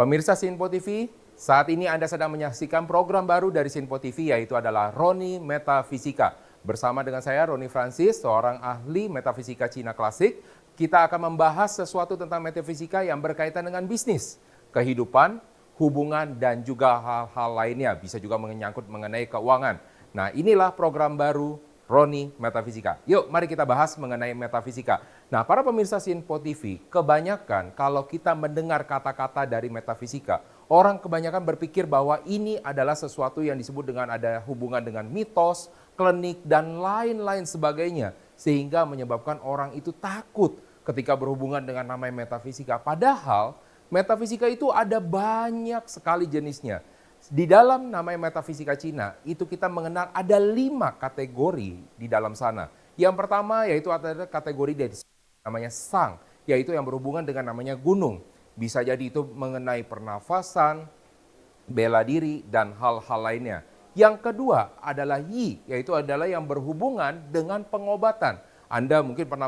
Pemirsa Sinpo TV, saat ini Anda sedang menyaksikan program baru dari Sinpo TV, yaitu adalah Roni Metafisika. Bersama dengan saya, Roni Francis, seorang ahli metafisika Cina klasik. Kita akan membahas sesuatu tentang metafisika yang berkaitan dengan bisnis, kehidupan, hubungan, dan juga hal-hal lainnya. Bisa juga menyangkut mengenai keuangan. Nah, inilah program baru Roni Metafisika. Yuk, mari kita bahas mengenai metafisika. Nah, para pemirsa Sinpo TV, kebanyakan kalau kita mendengar kata-kata dari metafisika, orang kebanyakan berpikir bahwa ini adalah sesuatu yang disebut dengan ada hubungan dengan mitos, klinik, dan lain-lain sebagainya. Sehingga menyebabkan orang itu takut ketika berhubungan dengan namanya metafisika. Padahal metafisika itu ada banyak sekali jenisnya. Di dalam namanya metafisika Cina, itu kita mengenal ada 5 kategori di dalam sana. Yang pertama yaitu ada kategori dari namanya Sang, yaitu yang berhubungan dengan namanya gunung. Bisa jadi itu mengenai pernafasan, bela diri, dan hal-hal lainnya. Yang kedua adalah Yi, yaitu adalah yang berhubungan dengan pengobatan. Anda mungkin pernah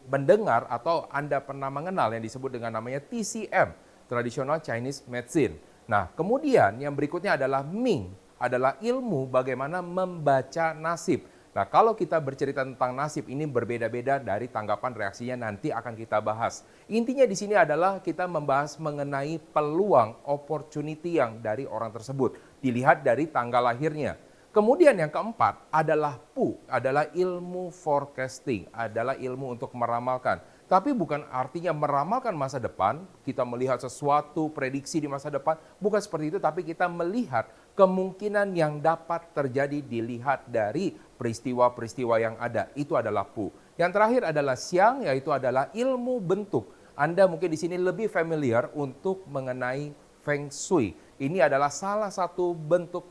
mendengar atau Anda pernah mengenal yang disebut dengan namanya TCM, Traditional Chinese Medicine. Nah, kemudian yang berikutnya adalah Ming, adalah ilmu bagaimana membaca nasib. Nah, kalau kita bercerita tentang nasib ini berbeda-beda dari tanggapan reaksinya, nanti akan kita bahas. Intinya di sini adalah kita membahas mengenai peluang, opportunity yang dari orang tersebut. Dilihat dari tanggal lahirnya. Kemudian yang keempat adalah Pu, adalah ilmu forecasting, adalah ilmu untuk meramalkan. Tapi bukan artinya meramalkan masa depan, kita melihat sesuatu prediksi di masa depan, bukan seperti itu, tapi kita melihat kemungkinan yang dapat terjadi dilihat dari peristiwa-peristiwa yang ada. Itu adalah Pu. Yang terakhir adalah Xiang, yaitu adalah ilmu bentuk. Anda mungkin di sini lebih familiar untuk mengenai Feng Shui. Ini adalah salah satu bentuk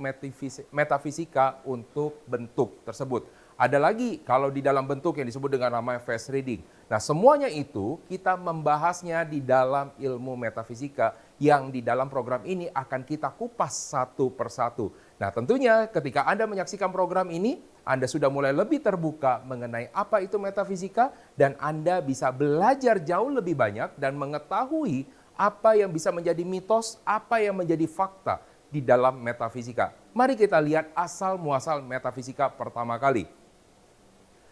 metafisika untuk bentuk tersebut. Ada lagi kalau di dalam bentuk yang disebut dengan namanya face reading. Nah, semuanya itu kita membahasnya di dalam ilmu metafisika yang di dalam program ini akan kita kupas satu persatu. Nah, tentunya ketika Anda menyaksikan program ini, Anda sudah mulai lebih terbuka mengenai apa itu metafisika dan Anda bisa belajar jauh lebih banyak dan mengetahui apa yang bisa menjadi mitos, apa yang menjadi fakta di dalam metafisika. Mari kita lihat asal muasal metafisika pertama kali.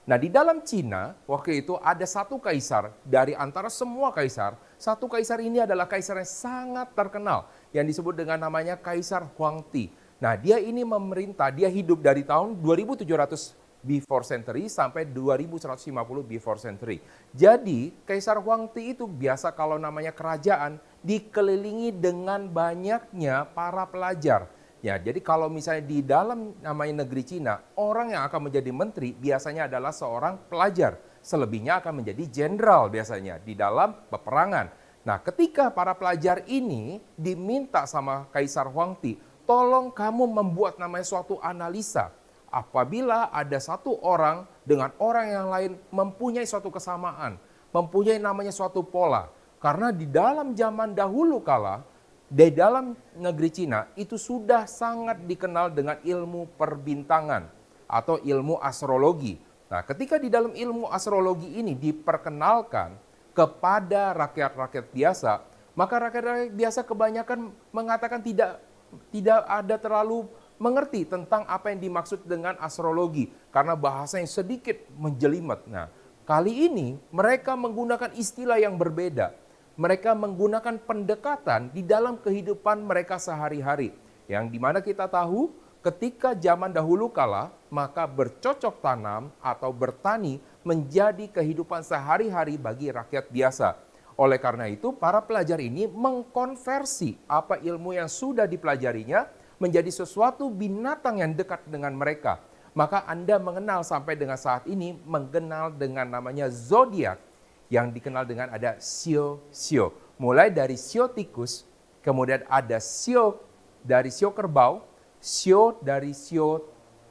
Nah, di dalam Cina, waktu itu ada satu kaisar dari antara semua kaisar. Satu kaisar ini adalah kaisar yang sangat terkenal yang disebut dengan namanya Kaisar Huangti. Nah, dia ini memerintah, dia hidup dari tahun 2700 before century sampai 2150 before century. Jadi, Kaisar Huangti itu biasa kalau namanya kerajaan dikelilingi dengan banyaknya para pelajar. Ya, jadi kalau misalnya di dalam namanya negeri Cina, orang yang akan menjadi menteri biasanya adalah seorang pelajar. Selebihnya akan menjadi jenderal biasanya di dalam peperangan. Nah, ketika para pelajar ini diminta sama Kaisar Huangti, tolong kamu membuat namanya suatu analisa. Apabila ada satu orang dengan orang yang lain mempunyai suatu kesamaan, mempunyai namanya suatu pola. Karena di dalam zaman dahulu kala, di dalam negeri Cina itu sudah sangat dikenal dengan ilmu perbintangan atau ilmu astrologi. Nah, ketika di dalam ilmu astrologi ini diperkenalkan kepada rakyat-rakyat biasa, maka rakyat-rakyat biasa kebanyakan mengatakan tidak ada terlalu mengerti tentang apa yang dimaksud dengan astrologi karena bahasa yang sedikit menjelimet. Nah, kali ini mereka menggunakan istilah yang berbeda. Mereka menggunakan pendekatan di dalam kehidupan mereka sehari-hari. Yang dimana kita tahu ketika zaman dahulu kala, maka bercocok tanam atau bertani menjadi kehidupan sehari-hari bagi rakyat biasa. Oleh karena itu, para pelajar ini mengkonversi apa ilmu yang sudah dipelajarinya menjadi sesuatu binatang yang dekat dengan mereka. Maka Anda mengenal sampai dengan saat ini, mengenal dengan namanya zodiak, yang dikenal dengan ada sio-sio. Mulai dari sio tikus, kemudian ada sio dari sio kerbau, sio dari sio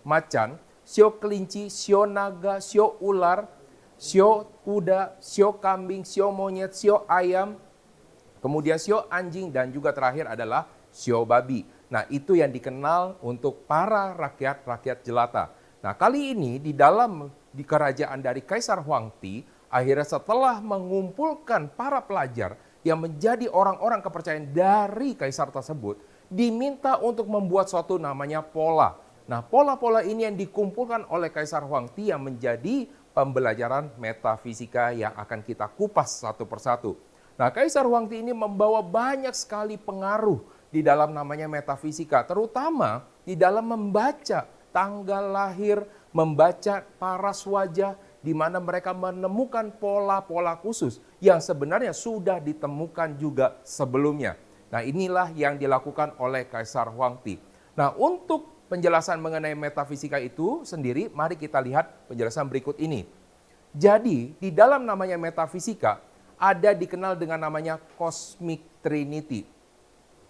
macan, sio kelinci, sio naga, sio ular, sio kuda, sio kambing, sio monyet, sio ayam, kemudian sio anjing, dan juga terakhir adalah sio babi. Nah, itu yang dikenal untuk para rakyat-rakyat jelata. Nah, kali ini di kerajaan dari Kaisar Huangti, akhirnya setelah mengumpulkan para pelajar yang menjadi orang-orang kepercayaan dari kaisar tersebut diminta untuk membuat suatu namanya pola. Nah, pola-pola ini yang dikumpulkan oleh Kaisar Huangti yang menjadi pembelajaran metafisika yang akan kita kupas satu persatu. Nah, Kaisar Huangti ini membawa banyak sekali pengaruh di dalam namanya metafisika, terutama di dalam membaca tanggal lahir, membaca paras wajah, di mana mereka menemukan pola-pola khusus yang sebenarnya sudah ditemukan juga sebelumnya. Nah, inilah yang dilakukan oleh Kaisar Huangti. Nah, untuk penjelasan mengenai metafisika itu sendiri, mari kita lihat penjelasan berikut ini. Jadi, di dalam namanya metafisika, ada dikenal dengan namanya Cosmic Trinity.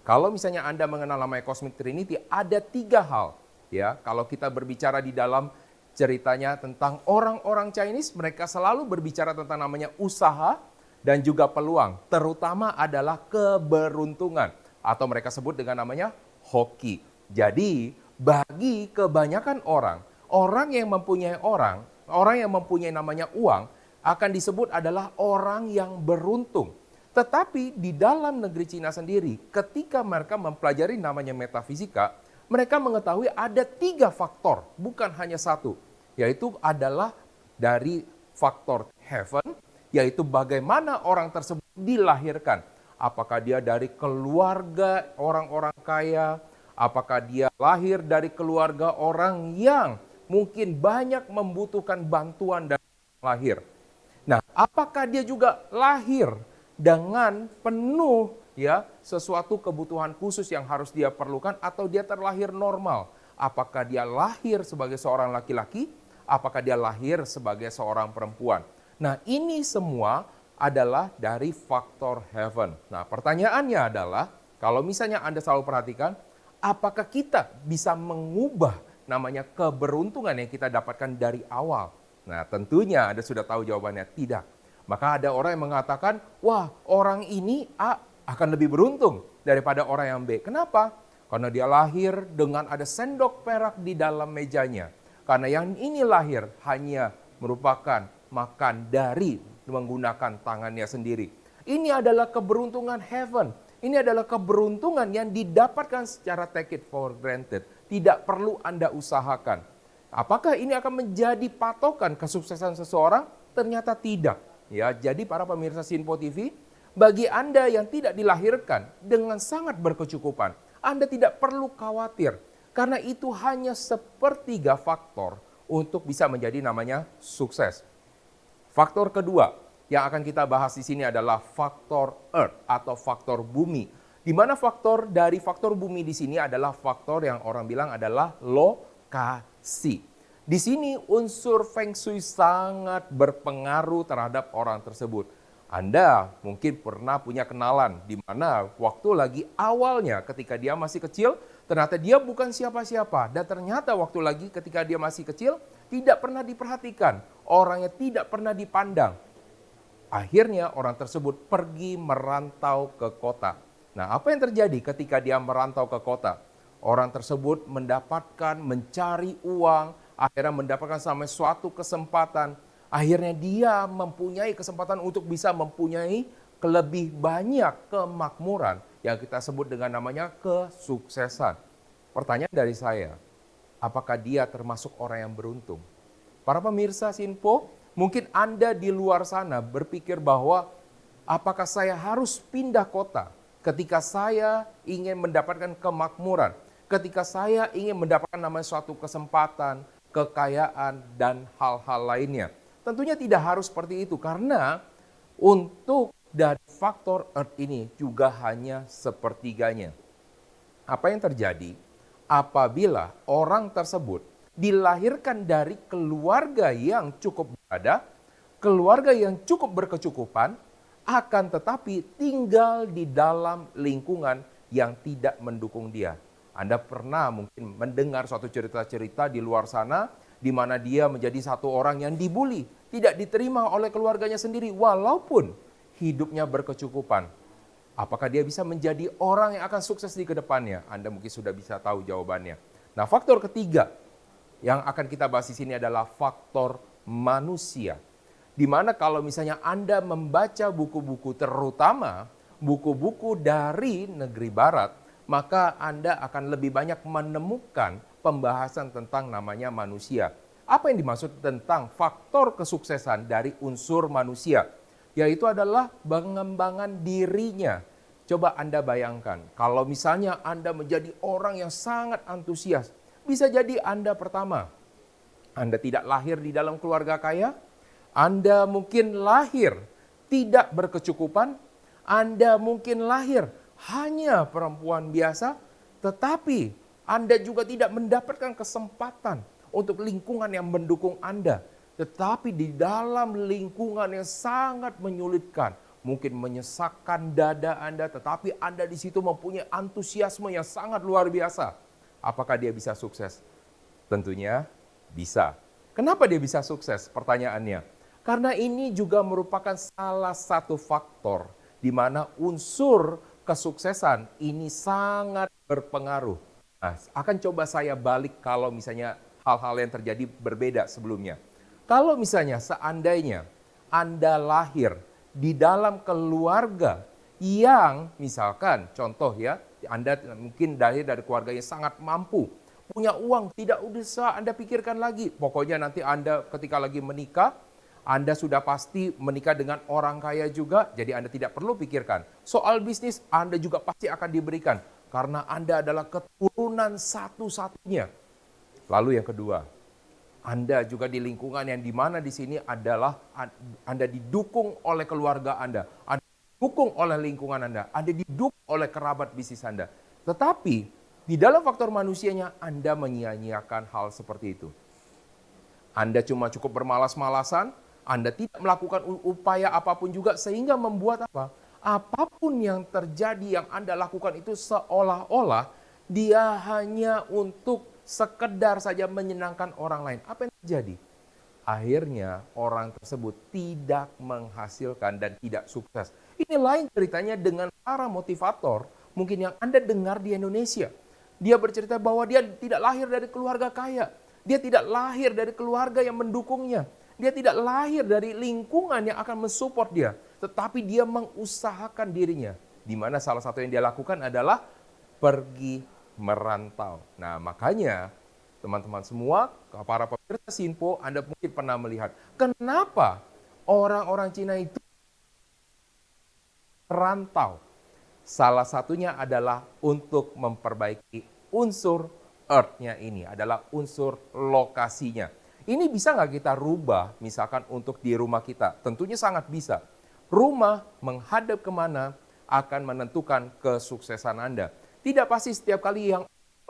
Kalau misalnya Anda mengenal namanya Cosmic Trinity, ada 3 hal. Ya, kalau kita berbicara di dalam ceritanya tentang orang-orang Chinese, mereka selalu berbicara tentang namanya usaha dan juga peluang. Terutama adalah keberuntungan. Atau mereka sebut dengan namanya hoki. Jadi, bagi kebanyakan orang, orang yang mempunyai namanya uang, akan disebut adalah orang yang beruntung. Tetapi di dalam negeri Cina sendiri, ketika mereka mempelajari namanya metafisika, mereka mengetahui ada 3 faktor, bukan hanya satu. Yaitu adalah dari faktor heaven, yaitu bagaimana orang tersebut dilahirkan. Apakah dia dari keluarga orang-orang kaya, apakah dia lahir dari keluarga orang yang mungkin banyak membutuhkan bantuan dari lahir. Nah, apakah dia juga lahir dengan penuh ya sesuatu kebutuhan khusus yang harus dia perlukan, atau dia terlahir normal? Apakah dia lahir sebagai seorang laki-laki? Apakah dia lahir sebagai seorang perempuan? Nah, ini semua adalah dari faktor heaven. Nah, pertanyaannya adalah, kalau misalnya Anda selalu perhatikan, apakah kita bisa mengubah namanya keberuntungan yang kita dapatkan dari awal? Nah, tentunya Anda sudah tahu jawabannya, tidak. Maka ada orang yang mengatakan, wah, orang ini A akan lebih beruntung daripada orang yang B. Kenapa? Karena dia lahir dengan ada sendok perak di dalam mejanya. Karena yang ini lahir hanya merupakan makan dari menggunakan tangannya sendiri. Ini adalah keberuntungan heaven. Ini adalah keberuntungan yang didapatkan secara take it for granted. Tidak perlu Anda usahakan. Apakah ini akan menjadi patokan kesuksesan seseorang? Ternyata tidak. Ya, jadi para pemirsa Sinpo TV, bagi Anda yang tidak dilahirkan dengan sangat berkecukupan, Anda tidak perlu khawatir. Karena itu hanya sepertiga faktor untuk bisa menjadi namanya sukses. Faktor kedua yang akan kita bahas di sini adalah faktor earth atau faktor bumi. Di mana faktor dari faktor bumi di sini adalah faktor yang orang bilang adalah lokasi. Di sini unsur Feng Shui sangat berpengaruh terhadap orang tersebut. Anda mungkin pernah punya kenalan di mana waktu lagi awalnya ketika dia masih kecil, ternyata dia bukan siapa-siapa. Dan ternyata waktu lagi ketika dia masih kecil, tidak pernah diperhatikan. Orangnya tidak pernah dipandang. Akhirnya orang tersebut pergi merantau ke kota. Nah, apa yang terjadi ketika dia merantau ke kota? Orang tersebut mencari uang, akhirnya mendapatkan sampai suatu kesempatan. Akhirnya dia mempunyai kesempatan untuk bisa mempunyai lebih banyak kemakmuran yang kita sebut dengan namanya kesuksesan. Pertanyaan dari saya, apakah dia termasuk orang yang beruntung? Para pemirsa Sinpo, mungkin Anda di luar sana berpikir bahwa apakah saya harus pindah kota ketika saya ingin mendapatkan kemakmuran, ketika saya ingin mendapatkan namanya suatu kesempatan, kekayaan, dan hal-hal lainnya. Tentunya tidak harus seperti itu, karena untuk dari faktor earth ini juga hanya sepertiganya. Apa yang terjadi apabila orang tersebut dilahirkan dari keluarga yang cukup berada, keluarga yang cukup berkecukupan, akan tetapi tinggal di dalam lingkungan yang tidak mendukung dia. Anda pernah mungkin mendengar suatu cerita-cerita di luar sana, di mana dia menjadi satu orang yang dibully, tidak diterima oleh keluarganya sendiri, walaupun hidupnya berkecukupan. Apakah dia bisa menjadi orang yang akan sukses di kedepannya? Anda mungkin sudah bisa tahu jawabannya. Nah, faktor ketiga yang akan kita bahas di sini adalah faktor manusia. Di mana kalau misalnya Anda membaca buku-buku, terutama buku-buku dari negeri barat, maka Anda akan lebih banyak menemukan pembahasan tentang namanya manusia. Apa yang dimaksud tentang faktor kesuksesan dari unsur manusia? Yaitu adalah pengembangan dirinya. Coba Anda bayangkan, kalau misalnya Anda menjadi orang yang sangat antusias, bisa jadi Anda pertama, Anda tidak lahir di dalam keluarga kaya, Anda mungkin lahir tidak berkecukupan, Anda mungkin lahir hanya perempuan biasa, tetapi Anda juga tidak mendapatkan kesempatan untuk lingkungan yang mendukung Anda. Tetapi di dalam lingkungan yang sangat menyulitkan, mungkin menyesakkan dada Anda, tetapi Anda di situ mempunyai antusiasme yang sangat luar biasa. Apakah dia bisa sukses? Tentunya bisa. Kenapa dia bisa sukses? Pertanyaannya. Karena ini juga merupakan salah satu faktor di mana unsur kesuksesan ini sangat berpengaruh. Nah, akan coba saya balik kalau misalnya hal-hal yang terjadi berbeda sebelumnya. Kalau misalnya seandainya Anda lahir di dalam keluarga yang misalkan contoh ya, Anda mungkin lahir dari keluarga yang sangat mampu, punya uang, tidak usah Anda pikirkan lagi. Pokoknya nanti Anda ketika lagi menikah, Anda sudah pasti menikah dengan orang kaya juga, jadi Anda tidak perlu pikirkan. Soal bisnis, Anda juga pasti akan diberikan, karena Anda adalah keturunan satu-satunya. Lalu yang kedua, Anda juga di lingkungan yang dimana di sini adalah Anda didukung oleh keluarga Anda didukung oleh lingkungan Anda didukung oleh kerabat bisnis Anda. Tetapi di dalam faktor manusianya Anda menyia-nyiakan hal seperti itu. Anda cuma cukup bermalas-malasan, Anda tidak melakukan upaya apapun juga sehingga membuat apa? Apapun yang terjadi yang Anda lakukan itu seolah-olah dia hanya untuk sekedar saja menyenangkan orang lain. Apa yang terjadi? Akhirnya orang tersebut tidak menghasilkan dan tidak sukses. Ini lain ceritanya dengan para motivator mungkin yang Anda dengar di Indonesia. Dia bercerita bahwa dia tidak lahir dari keluarga kaya. Dia tidak lahir dari keluarga yang mendukungnya. Dia tidak lahir dari lingkungan yang akan mensupport dia. Tetapi dia mengusahakan dirinya. Di mana salah satu yang dia lakukan adalah pergi merantau. Nah, makanya teman-teman semua, para pemirsa Sinpo, Anda mungkin pernah melihat kenapa orang-orang Cina itu merantau. Salah satunya adalah untuk memperbaiki unsur earth-nya ini, adalah unsur lokasinya. Ini bisa nggak kita rubah misalkan untuk di rumah kita? Tentunya sangat bisa. Rumah menghadap kemana akan menentukan kesuksesan Anda. Tidak pasti setiap kali yang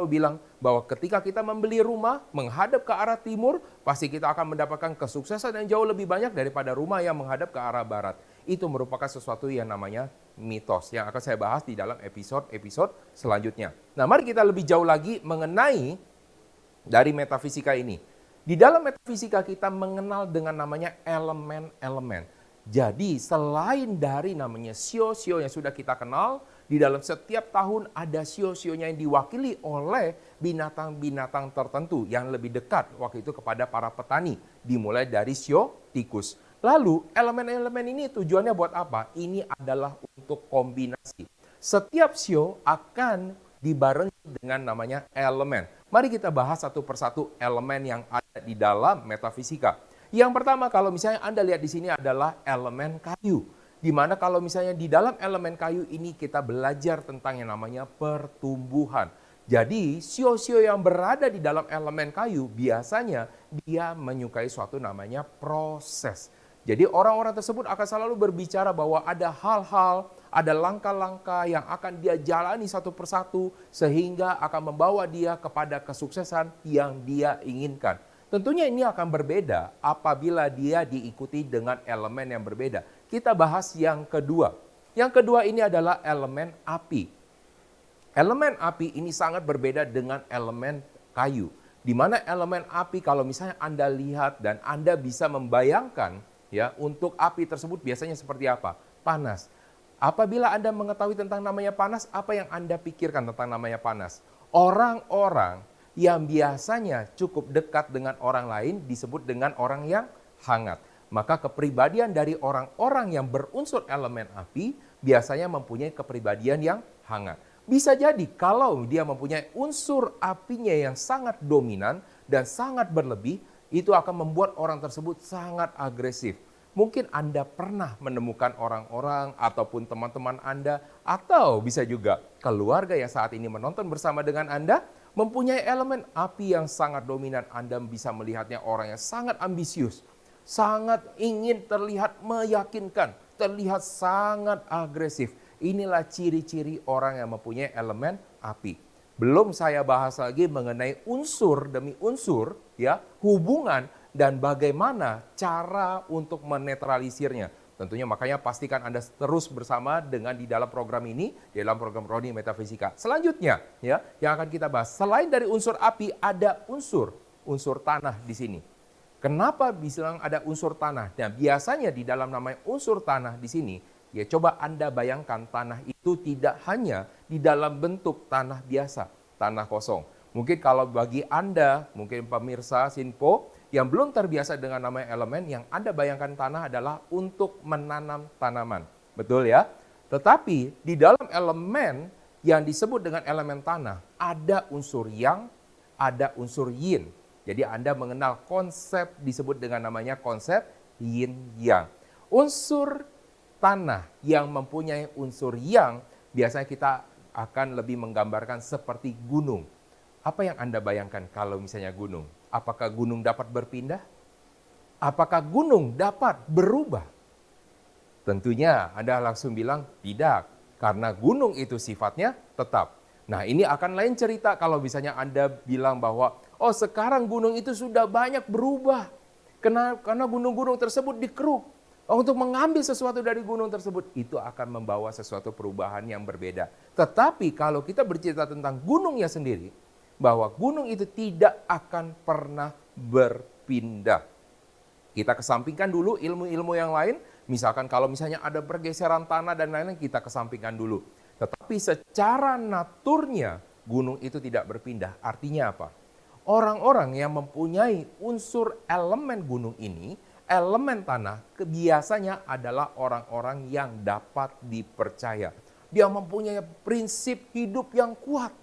bilang bahwa ketika kita membeli rumah menghadap ke arah timur, pasti kita akan mendapatkan kesuksesan yang jauh lebih banyak daripada rumah yang menghadap ke arah barat. Itu merupakan sesuatu yang namanya mitos yang akan saya bahas di dalam episode-episode selanjutnya. Nah, mari kita lebih jauh lagi mengenai dari metafisika ini. Di dalam metafisika kita mengenal dengan namanya elemen-elemen. Jadi selain dari namanya sio-sio yang sudah kita kenal, di dalam setiap tahun ada sio-sionya yang diwakili oleh binatang-binatang tertentu yang lebih dekat waktu itu kepada para petani. Dimulai dari sio tikus. Lalu elemen-elemen ini tujuannya buat apa? Ini adalah untuk kombinasi. Setiap sio akan dibarengi dengan namanya elemen. Mari kita bahas satu persatu elemen yang ada di dalam metafisika. Yang pertama kalau misalnya Anda lihat di sini adalah elemen kayu. Di mana kalau misalnya di dalam elemen kayu ini kita belajar tentang yang namanya pertumbuhan. Jadi sio-sio yang berada di dalam elemen kayu biasanya dia menyukai suatu namanya proses. Jadi orang-orang tersebut akan selalu berbicara bahwa ada hal-hal, ada langkah-langkah yang akan dia jalani satu persatu sehingga akan membawa dia kepada kesuksesan yang dia inginkan. Tentunya ini akan berbeda apabila dia diikuti dengan elemen yang berbeda. Kita bahas yang kedua. Yang kedua ini adalah elemen api. Elemen api ini sangat berbeda dengan elemen kayu. Di mana elemen api kalau misalnya Anda lihat dan Anda bisa membayangkan ya untuk api tersebut biasanya seperti apa? Panas. Apabila Anda mengetahui tentang namanya panas, apa yang Anda pikirkan tentang namanya panas? Orang-orang yang biasanya cukup dekat dengan orang lain disebut dengan orang yang hangat. Maka kepribadian dari orang-orang yang berunsur elemen api biasanya mempunyai kepribadian yang hangat. Bisa jadi kalau dia mempunyai unsur apinya yang sangat dominan dan sangat berlebih, itu akan membuat orang tersebut sangat agresif. Mungkin Anda pernah menemukan orang-orang ataupun teman-teman Anda, atau bisa juga keluarga yang saat ini menonton bersama dengan Anda, mempunyai elemen api yang sangat dominan. Anda bisa melihatnya orang yang sangat ambisius, sangat ingin terlihat meyakinkan, terlihat sangat agresif. Inilah ciri-ciri orang yang mempunyai elemen api. Belum saya bahas lagi mengenai unsur demi unsur, ya, hubungan dan bagaimana cara untuk menetralisirnya. Tentunya makanya pastikan Anda terus bersama dengan di dalam program ini, di dalam program Roni Metafisika. Selanjutnya, ya, yang akan kita bahas, selain dari unsur api, ada unsur tanah di sini. Kenapa bilang ada unsur tanah? Nah, biasanya di dalam namanya unsur tanah di sini, ya coba Anda bayangkan tanah itu tidak hanya di dalam bentuk tanah biasa, tanah kosong. Mungkin kalau bagi Anda, mungkin pemirsa Sinpo yang belum terbiasa dengan namanya elemen, yang Anda bayangkan tanah adalah untuk menanam tanaman. Betul ya? Tetapi di dalam elemen yang disebut dengan elemen tanah, ada unsur yang, ada unsur yin. Jadi Anda mengenal konsep disebut dengan namanya konsep yin yang. Unsur tanah yang mempunyai unsur yang, biasanya kita akan lebih menggambarkan seperti gunung. Apa yang Anda bayangkan kalau misalnya gunung? Apakah gunung dapat berpindah? Apakah gunung dapat berubah? Tentunya Anda langsung bilang tidak, karena gunung itu sifatnya tetap. Nah, ini akan lain cerita kalau misalnya Anda bilang bahwa, oh sekarang gunung itu sudah banyak berubah. Karena gunung-gunung tersebut dikeruk. Untuk mengambil sesuatu dari gunung tersebut, itu akan membawa sesuatu perubahan yang berbeda. Tetapi kalau kita bercerita tentang gunungnya sendiri, bahwa gunung itu tidak akan pernah berpindah. Kita kesampingkan dulu ilmu-ilmu yang lain, misalkan kalau misalnya ada pergeseran tanah dan lain-lain, kita kesampingkan dulu. Tetapi secara naturnya, gunung itu tidak berpindah. Artinya apa? Orang-orang yang mempunyai unsur elemen gunung ini, elemen tanah, biasanya adalah orang-orang yang dapat dipercaya. Dia mempunyai prinsip hidup yang kuat.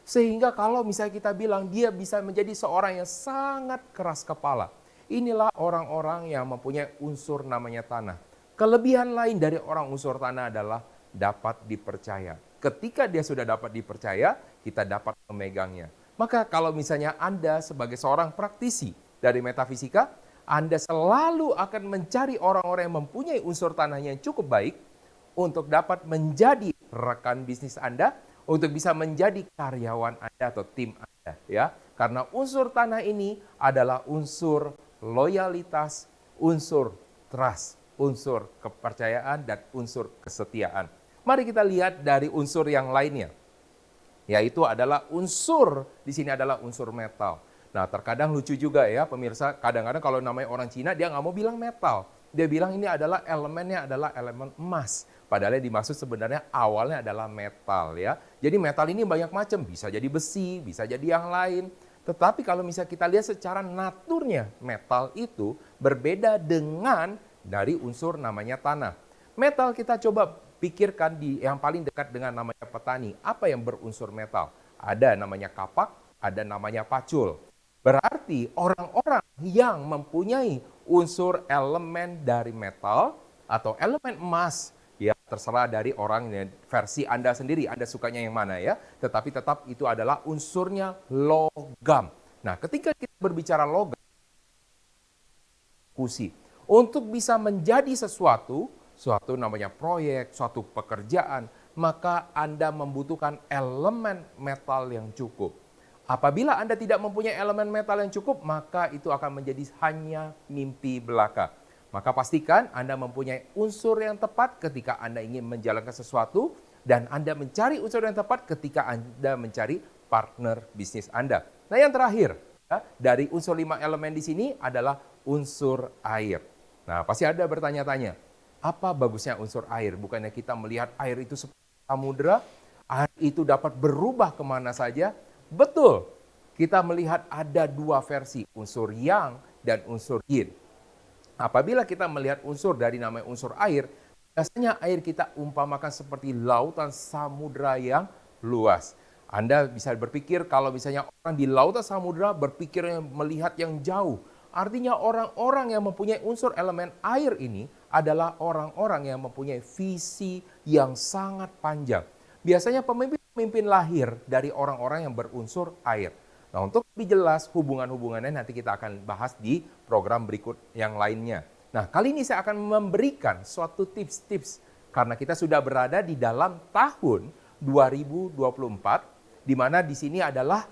Sehingga kalau misalnya kita bilang dia bisa menjadi seorang yang sangat keras kepala. Inilah orang-orang yang mempunyai unsur namanya tanah. Kelebihan lain dari orang unsur tanah adalah dapat dipercaya. Ketika dia sudah dapat dipercaya, kita dapat memegangnya. Maka kalau misalnya Anda sebagai seorang praktisi dari metafisika, Anda selalu akan mencari orang-orang yang mempunyai unsur tanahnya yang cukup baik untuk dapat menjadi rekan bisnis Anda, untuk bisa menjadi karyawan Anda atau tim Anda, ya. Karena unsur tanah ini adalah unsur loyalitas, unsur trust, unsur kepercayaan dan unsur kesetiaan. Mari kita lihat dari unsur yang lainnya. Yaitu adalah unsur, di sini adalah unsur metal. Nah, terkadang lucu juga ya pemirsa, kadang-kadang kalau namanya orang Cina dia nggak mau bilang metal. Dia bilang ini adalah elemennya adalah elemen emas. Padahal yang dimaksud sebenarnya awalnya adalah metal ya. Jadi metal ini banyak macam, bisa jadi besi, bisa jadi yang lain. Tetapi kalau misalnya kita lihat secara naturnya, metal itu berbeda dengan dari unsur namanya tanah. Metal kita coba pikirkan di yang paling dekat dengan namanya petani. Apa yang berunsur metal? Ada namanya kapak, ada namanya pacul. Berarti orang-orang yang mempunyai unsur elemen dari metal atau elemen emas, ya terserah dari orang versi Anda sendiri, Anda sukanya yang mana ya. Tetapi tetap itu adalah unsurnya logam. Nah, ketika kita berbicara logam, untuk bisa menjadi suatu namanya proyek, suatu pekerjaan, maka Anda membutuhkan elemen metal yang cukup. Apabila Anda tidak mempunyai elemen metal yang cukup, maka itu akan menjadi hanya mimpi belaka. Maka pastikan Anda mempunyai unsur yang tepat ketika Anda ingin menjalankan sesuatu, dan Anda mencari unsur yang tepat ketika Anda mencari partner bisnis Anda. Nah, yang terakhir, ya, dari unsur 5 elemen di sini adalah unsur air. Nah, pasti Anda bertanya-tanya, apa bagusnya unsur air? Bukannya kita melihat air itu seperti samudera, air itu dapat berubah kemana saja? Betul, kita melihat ada dua versi, unsur yang dan unsur yin. Apabila kita melihat unsur dari namanya unsur air, Biasanya air kita umpamakan seperti lautan samudra yang luas. Anda bisa berpikir kalau misalnya orang di lautan samudra berpikir melihat yang jauh. Artinya orang-orang yang mempunyai unsur elemen air ini adalah orang-orang yang mempunyai visi yang sangat panjang. Biasanya pemimpin-pemimpin lahir dari orang-orang yang berunsur air. Nah, untuk lebih jelas hubungan-hubungannya nanti kita akan bahas di program berikut yang lainnya. Nah, kali ini saya akan memberikan suatu tips-tips karena kita sudah berada di dalam tahun 2024, di mana di sini adalah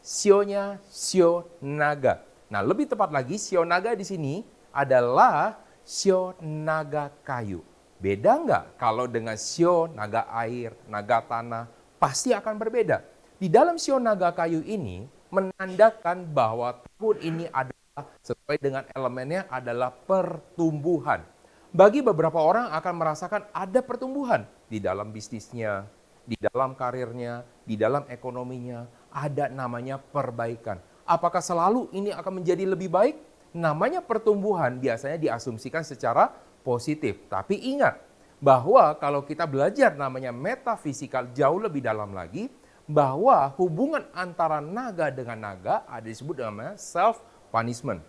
sionya sio naga. Nah, lebih tepat lagi sio naga di sini adalah sio naga kayu. Beda nggak kalau dengan sio naga air, naga tanah? Pasti akan berbeda. Di dalam sio naga kayu ini menandakan bahwa tahun ini adalah sesuai dengan elemennya adalah pertumbuhan. Bagi beberapa orang akan merasakan ada pertumbuhan di dalam bisnisnya, di dalam karirnya, di dalam ekonominya, ada namanya perbaikan. Apakah selalu ini akan menjadi lebih baik? Namanya pertumbuhan biasanya diasumsikan secara positif. Tapi ingat bahwa kalau kita belajar namanya metafisikal jauh lebih dalam lagi, bahwa hubungan antara naga dengan naga ada disebut namanya self punishment.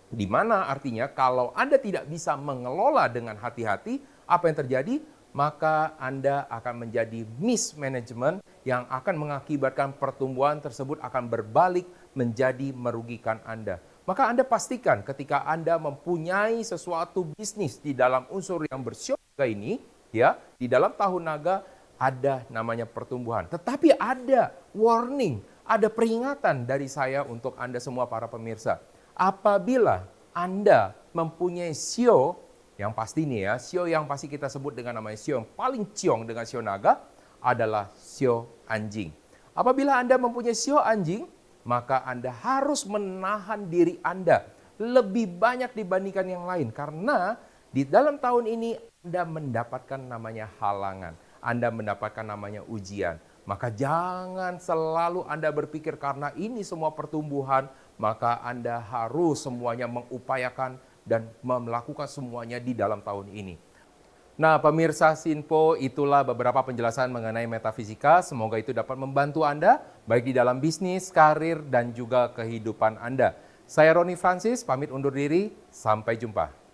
Di mana artinya kalau Anda tidak bisa mengelola dengan hati-hati, apa yang terjadi? Maka Anda akan menjadi mismanagement yang akan mengakibatkan pertumbuhan tersebut akan berbalik menjadi merugikan Anda. Maka Anda pastikan ketika Anda mempunyai sesuatu bisnis di dalam unsur yang bersio naga ini, ya, di dalam tahun naga ada namanya pertumbuhan. Tetapi ada warning, ada peringatan dari saya untuk Anda semua para pemirsa. Apabila Anda mempunyai sio, yang pasti nih ya, sio yang pasti kita sebut dengan namanya sio yang paling ciong dengan sio naga adalah sio anjing. Apabila Anda mempunyai sio anjing, maka Anda harus menahan diri Anda lebih banyak dibandingkan yang lain. Karena di dalam tahun ini Anda mendapatkan namanya halangan. Anda mendapatkan namanya ujian. Maka jangan selalu Anda berpikir karena ini semua pertumbuhan, maka Anda harus semuanya mengupayakan dan melakukan semuanya di dalam tahun ini. Nah, pemirsa Sinpo, itulah beberapa penjelasan mengenai metafisika. Semoga itu dapat membantu Anda, baik di dalam bisnis, karir, dan juga kehidupan Anda. Saya Roni Francis, pamit undur diri. Sampai jumpa.